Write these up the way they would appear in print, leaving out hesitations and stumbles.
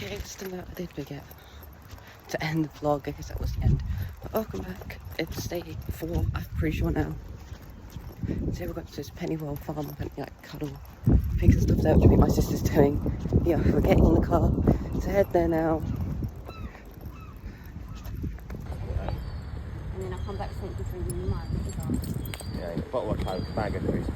Okay, just a note I did forget to end the vlog. I guess that was the end. But welcome back. It's day 4, I'm pretty sure now. So we're going to this Pennywell farm. I'm going to like cuddle pigs and stuff there, which will be my sister's doing. Yeah, we're getting in the car to head there now. And then I'll come back to something different in the night. Yeah, a bottle of Coke, bag of crisps.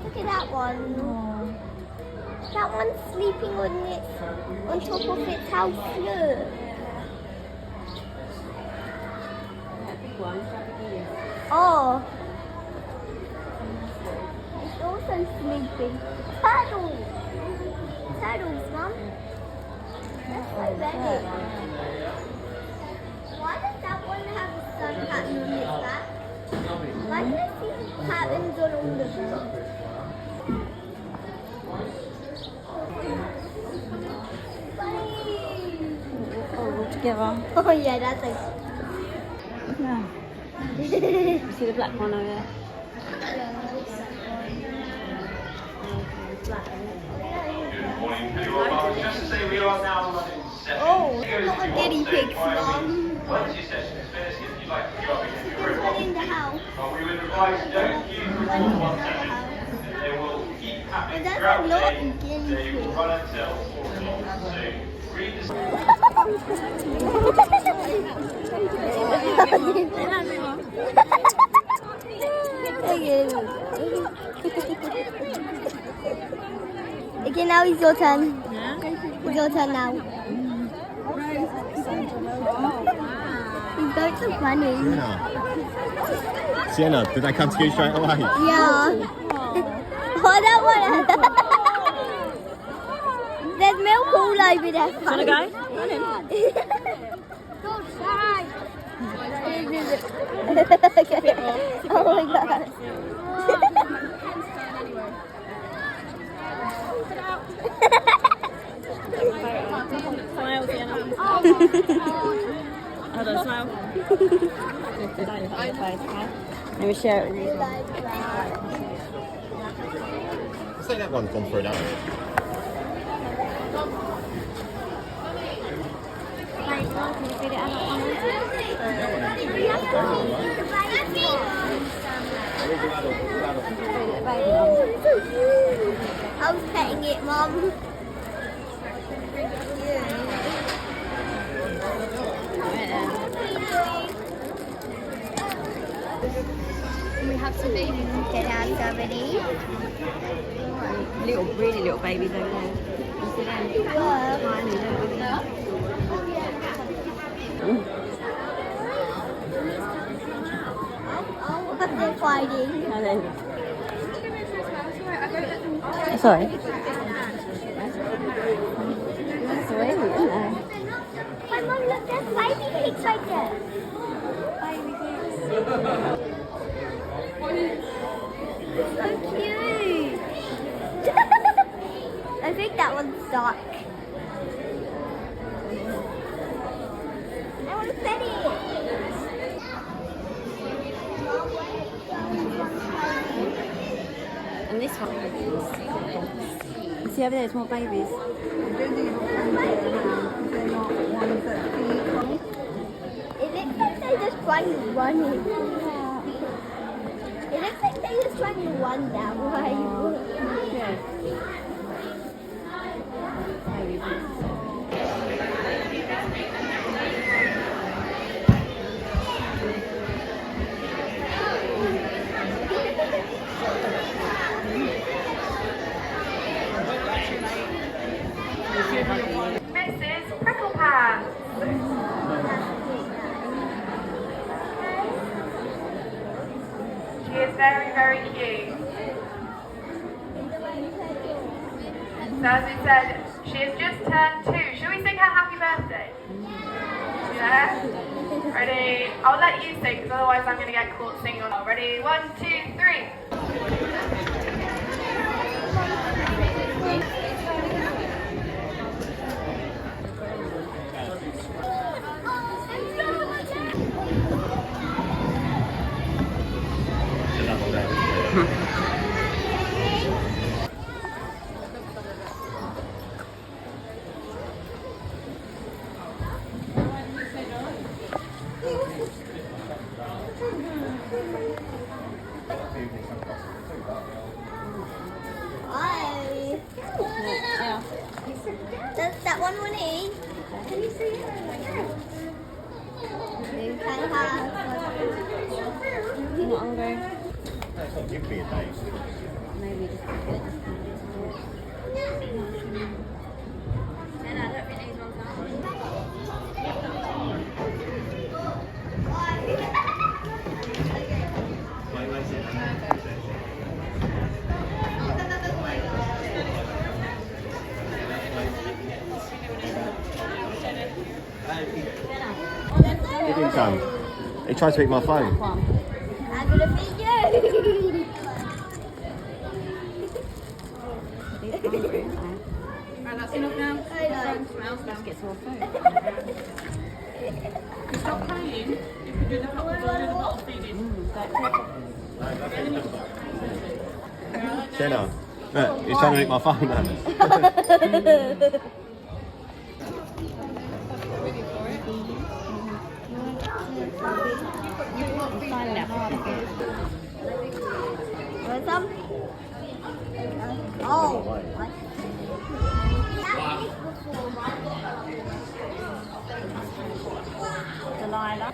Look at that one. Oh. That one's sleeping on top of its house. Look. Oh. It's also sleeping. Turtles. Turtles, Mum. That's so big. Why does that one have a sun pattern on its back? Why do I see patterns on all of them? All together. Oh yeah, that's like... Yeah. You see the black one over there? Just to say we are now running Oh, not a guinea pig, Mum. Once your session is finished, if you'd like to go up against the group, Run in the house. we would advise don't queue for more than 1 session. They will keep happening But that's throughout a the lot day. of guinea They will pigs. run until 4 o'clock. So read the Okay, now it's your turn. It's your turn now. These goats are funny. Sienna, did they come to you straight away? Yeah. Oh, that one. There's milk all over there. Wanna go? Run in. Okay. Oh my god. Smile, Sienna. Hold on, smile. Let me share it with you. I think that one's gone through now. I was petting it, Mum. We have some babies get out already. Really little babies over there. You see them? Tiny, don't they? Oh, they're fighting. And then... Sorry. That's sweet, isn't it? Hi, Mum, look, there's baby pigs right there. So cute. I think that one's stuck. I want to pet it. And this one. You see over there, there's more babies. It looks like they're just trying to run it. It looks like they're just trying to run that way. Yeah. Mrs. Prickle Pants. She is very, very cute. So as we said, she has just turned 2. Shall we sing her happy birthday? Yeah? Ready? I'll let you sing because otherwise I'm going to get caught singing on. Ready? 1, 2, 3. Hi. Does that one want to eat? Can you see it? You can have. You're not hungry? That's not give me a day. Maybe just a bit. He didn't come. He tried to eat my phone. I'm going to feed you. Right, that's enough now. Let's get some more food. Stop playing. You can do the bottle feeding. Jenna, look, he's trying to eat my phone now. Find out. Want some? Oh. Delilah.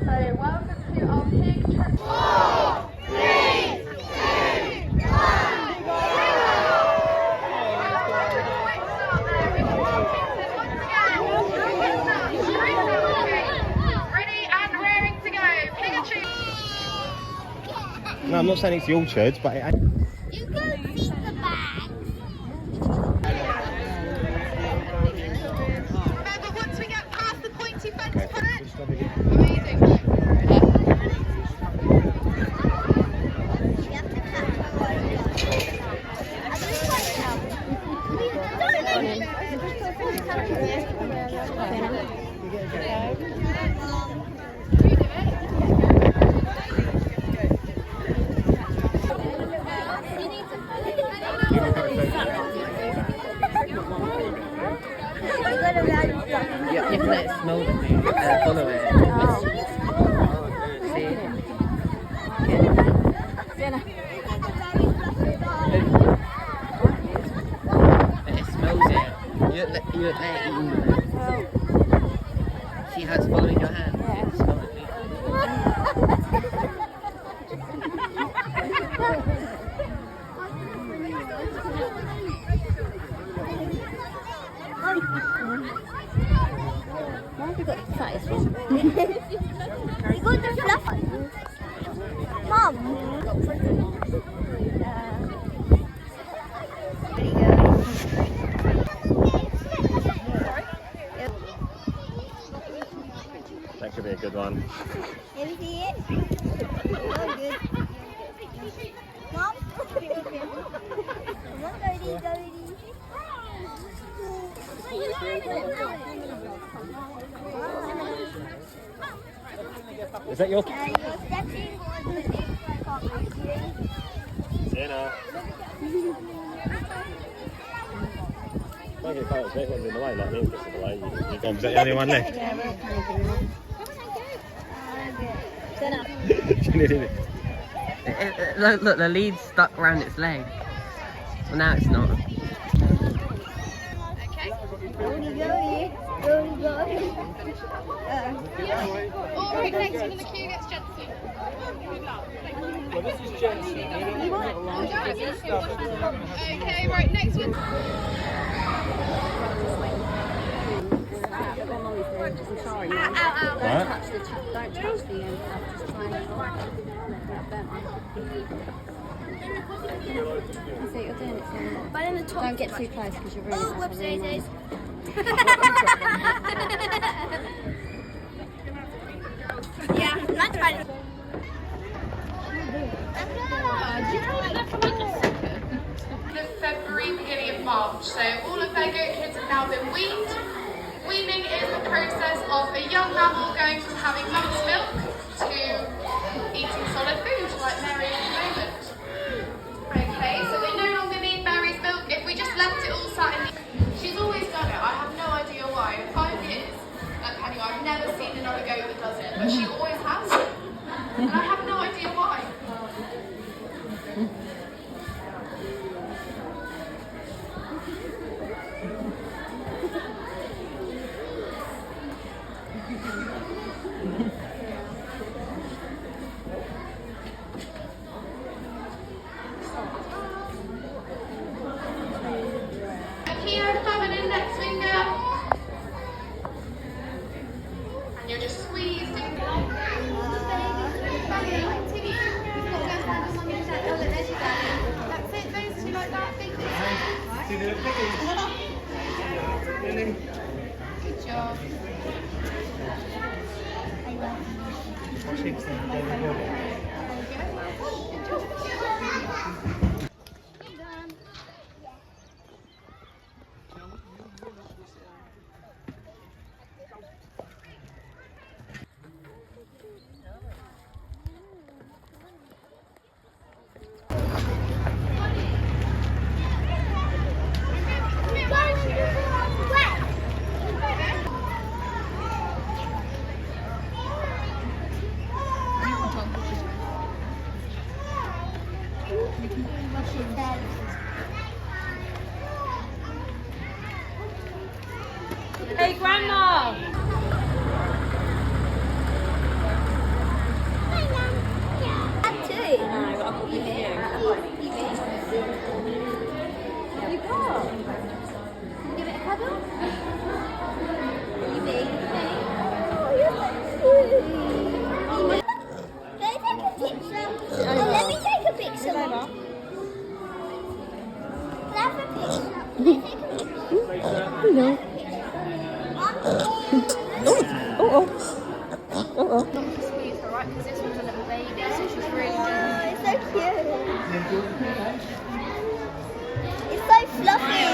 So welcome to our pig trip. 4, 3, 2, 1. Ready and raring to go. Pikachu. No, I'm not saying it's the orchard, but it ain't. You go feed the bag. Remember, once we get past the pointy fence part, Just stop it. amazing. You have to catch my one. I just You have to let it smell the food follow it. See? It smells it. You let it eat. See how it's following your hand? Smell it. Why have you got the fattest one? You got the fluff one. Mum. a good one. Let me see it. Oh, good. Mom? Come on, Cody, Cody. Is that your... You're stepping on the thing, so I can't reach you. Sienna. Don't get close, everyone's in the way, like me, just in the way. You've gone, is that the only one left? Look, the lead's stuck around its leg. Well, now it's not. All right, next one in the queue gets Jensen. Well, this is Jensen. Okay, right, next one. Right. Don't touch the end. Just try and that's it, you're doing it. But in the top. Don't get too close because you're really. Oh, whoops, daisies. Yeah, that's fine. End of February, beginning of March. So all of their goat kids have now been weaned. Weaning is the process of a young mammal going from having mum's milk to eating solid food, like Mary at the moment. Okay, so they no longer need Mary's milk. If we just left it all sat in the... She's always done it. I have no idea why. In 5 years at Pennywell, I've never seen another goat that does it, but she always has. And I have no idea why. Here, feminine next finger. And you're just squeezing. That's it, those two like that. Good job. Hey, Grandma! Let me take a picture. Can I have a picture? Hello. Squeeze her, right? Because this one's a little baby, so she's really Oh, it's so cute. It's so fluffy.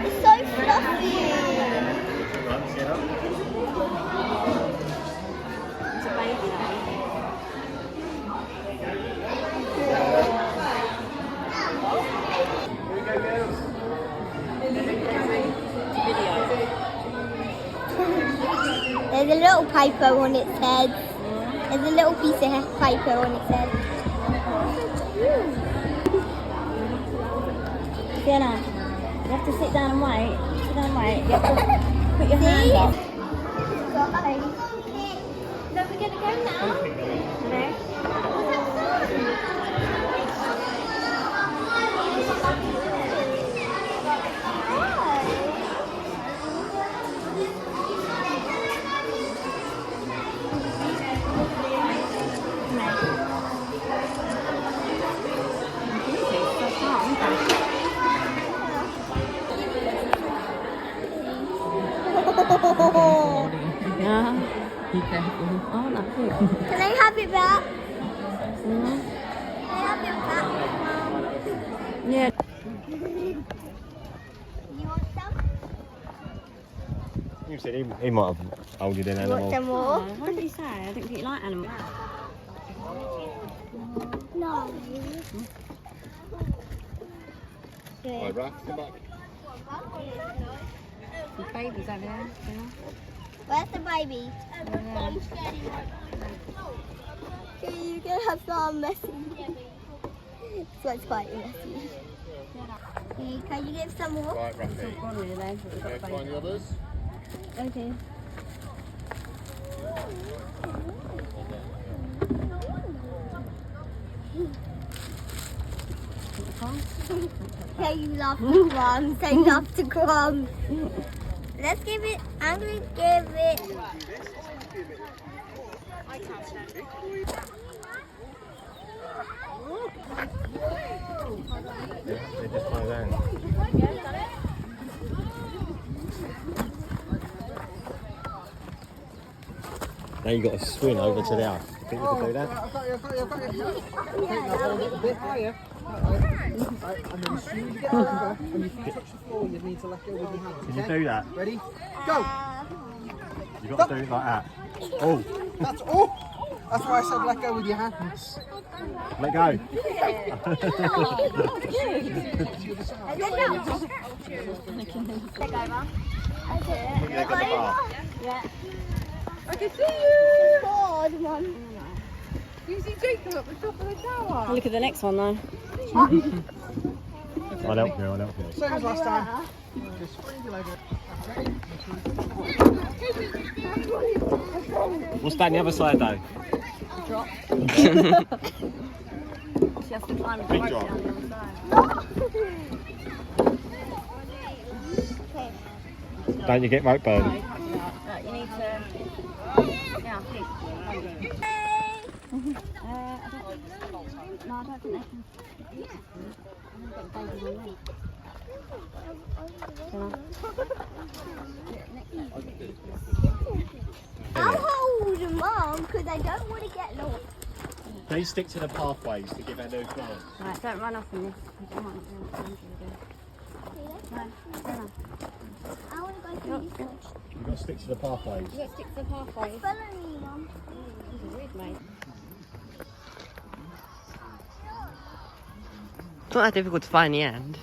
It's so fluffy. There's a little paper on its head. There's a little piece of paper on its head. Sienna, you have to sit down and wait. Sit down and wait. You have to put your hand up. So we're gonna go now. Okay. you back. Mm-hmm. Can I have your back, Mum? Yeah. You want some? You said he might have older than You animal. want some more? Oh, what did you say? I didn't think you like animals. No. Right, Raph, come back. The baby's over there. Where's the baby? Okay, you can have some messy. This one's quite messy. Okay, can you give some more? Right, Rafi. Okay. Find the others. Okay. Okay, you love the crumbs. They love the crumbs. Let's give it. I'm gonna give it. They just fly down. Now you got to swing over to the house. You think you can do that? I've got you. A little bit higher. And then as soon as you get over and your feet touch the floor, you need to let go with your hands. Can you Okay? do that? Ready? Go! You got to do it like that. Oh, That's why I said let go with your hands. let go. They got the bar. I can see you. God, Mum. You see Jacob at the top of the tower? Look at the next one though. I'll help you, I'll help you. Same as last time. Just swing your leg. What's that on the other side though? Drop. She has to climb the Big rope drop. down the other side. Don't you get rope burn? Right, you need to. Yeah, keep. No, I don't think they can. I'll hold Mum because I don't want to get lost. Please stick to the pathways to give her new clothes. Right, don't run off in this. I don't want to I want to go through this one. You've got to stick to the pathways. You got to stick to the pathway. Follow me, Mum. This is weird, mate. It's not that difficult to find in the end.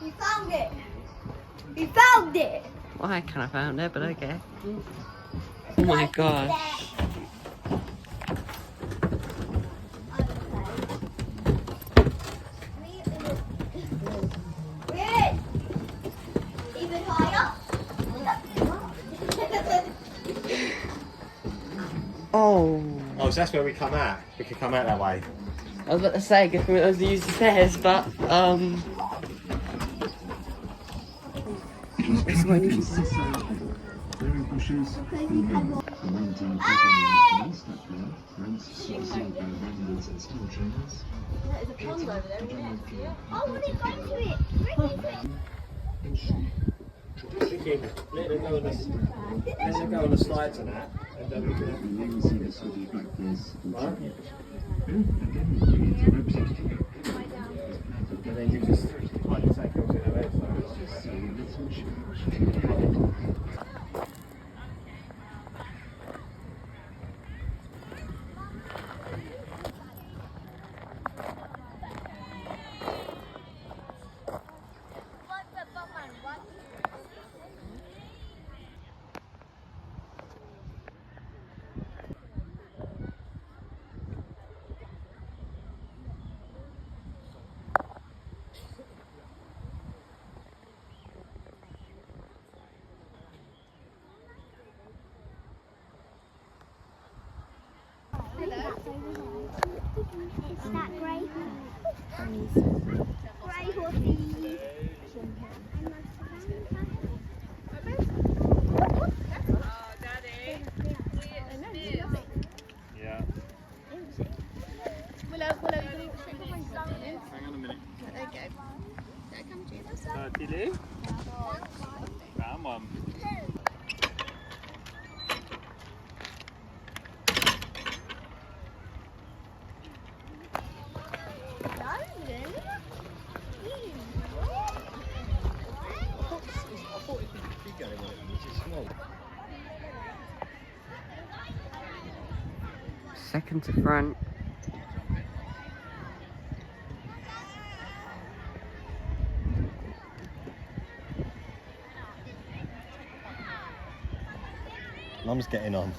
We found it. We found it. Well, I kind of found it, but okay. Oh my gosh. Weird. Even higher. Oh. Oh, so that's where we come out. We can come out that way. I was about to say, if we was to use the stairs, but, This one you should I want to go to it. Thinking, let her go on the slides and that, and then we can right? And then you just like you say, go to the red It's that grey. Grey horsey. Yeah. Willow, you can hang on a minute. There you go. Chili? Come on. Second to front. Mum's getting on.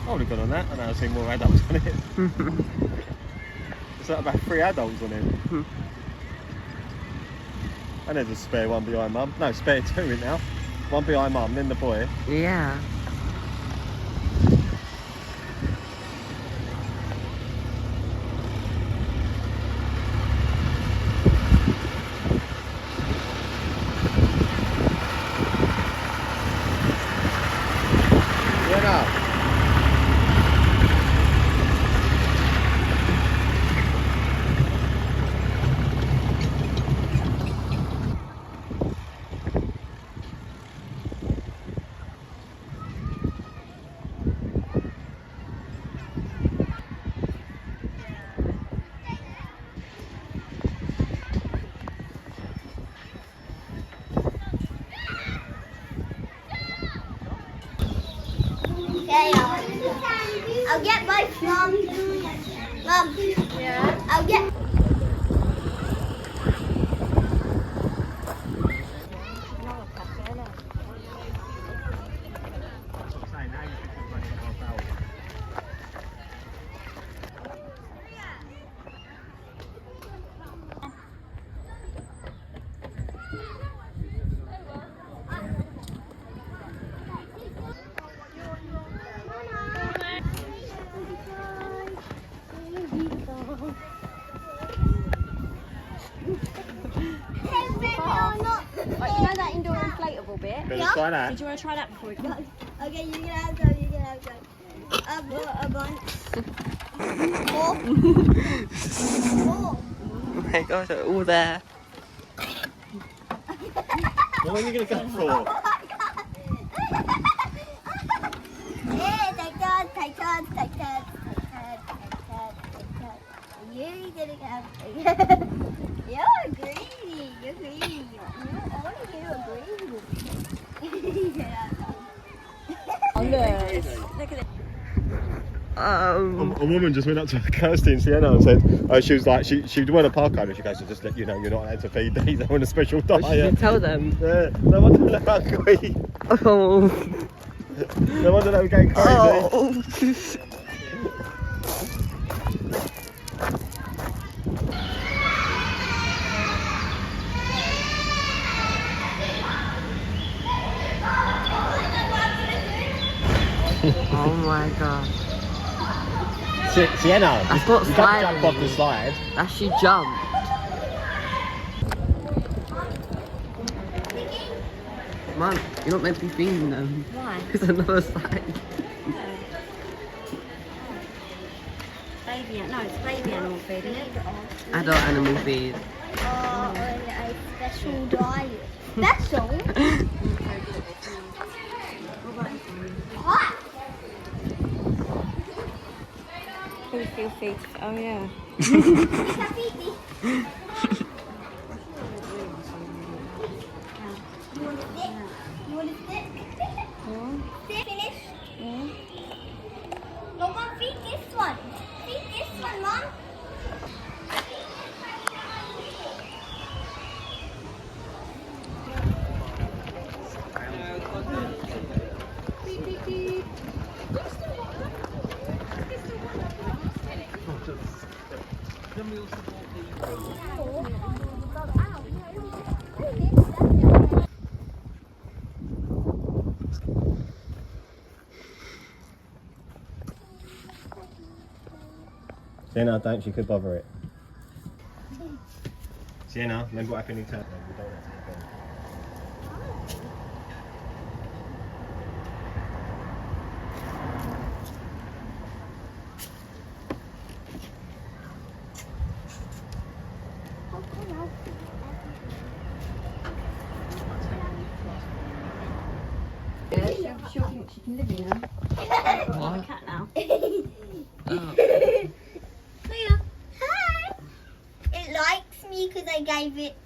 I would have gone on that, and I've seen more adults on it. There's like about 3 adults on it. And there's a spare one behind Mum. No, spare 2 in now. One behind Mum, then the boy. Yeah. Yeah, no. Okay, I'll get both, Mum. Mum. Yeah. I'll get. Inflatable bit. Better try that. Did you want to try that before we go? Okay, you can have some, you can have some. A bunch. 4. 4. Oh my gosh, they're all there. What are you going to go for? Yeah, take turns, take turns, take turns, take turns, take turns, take turns. You're gonna have. You're greedy. You're greedy. All of you are greedy. Look at it. A woman just went up to Kirsty and Sienna and said, she was like, she'd won a park owner. She goes, so just let you know, you're not allowed to feed these. They're on a special You diet. tell them. Yeah, no wonder they're hungry. Oh. No wonder they were getting crazy. Oh. Oh my god. Sienna, That's not you can't sliding. jump off the slide. That she jumped. Mum, you're not meant to be feeding them. Why? It's another side. Baby, no, it's baby animal feed, isn't it? Adult animal feed. On a special diet. Special? What? Feel feet. Oh yeah. You want a stick? You want a stick? Stick finish? No, Mom, feed this one. Feed this one, Mom. Then we also bought the... Sienna, don't you could bother it. Sienna, remember what happened in Turkey? We don't want it to happen. She can live in here. What? A cat now. Oh. Hiya. Hi. It likes me because I gave it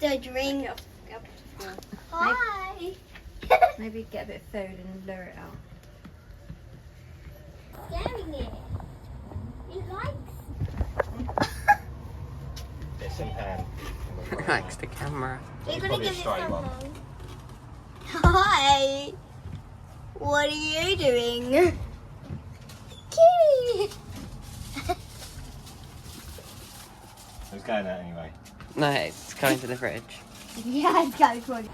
the drink. Hi. Maybe get a bit of food and lure it out. Scaring it. It likes. Get some pan. Likes the camera. We're gonna probably a give it stray some one. home. Hi. What are you doing? Kitty. It's going out anyway. No, it's going to the fridge. Yeah, it's going for it.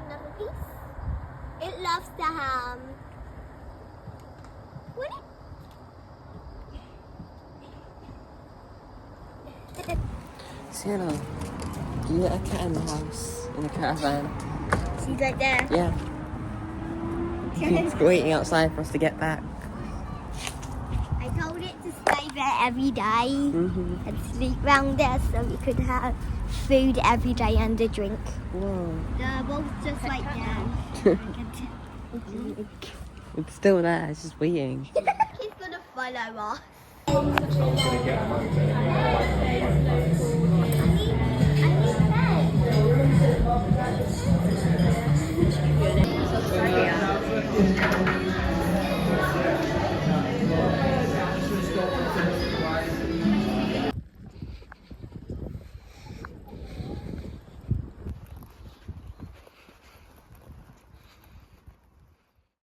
Another piece. It loves the ham. What? Sienna, do you let a cat in the house in the caravan? She's right there. Yeah. It's waiting outside for us to get back. I told it to stay there every day Mm-hmm. and sleep round there so we could have food every day and a drink. Whoa. The bowl's just like that. It's still there, it's just waiting. He's gonna follow us.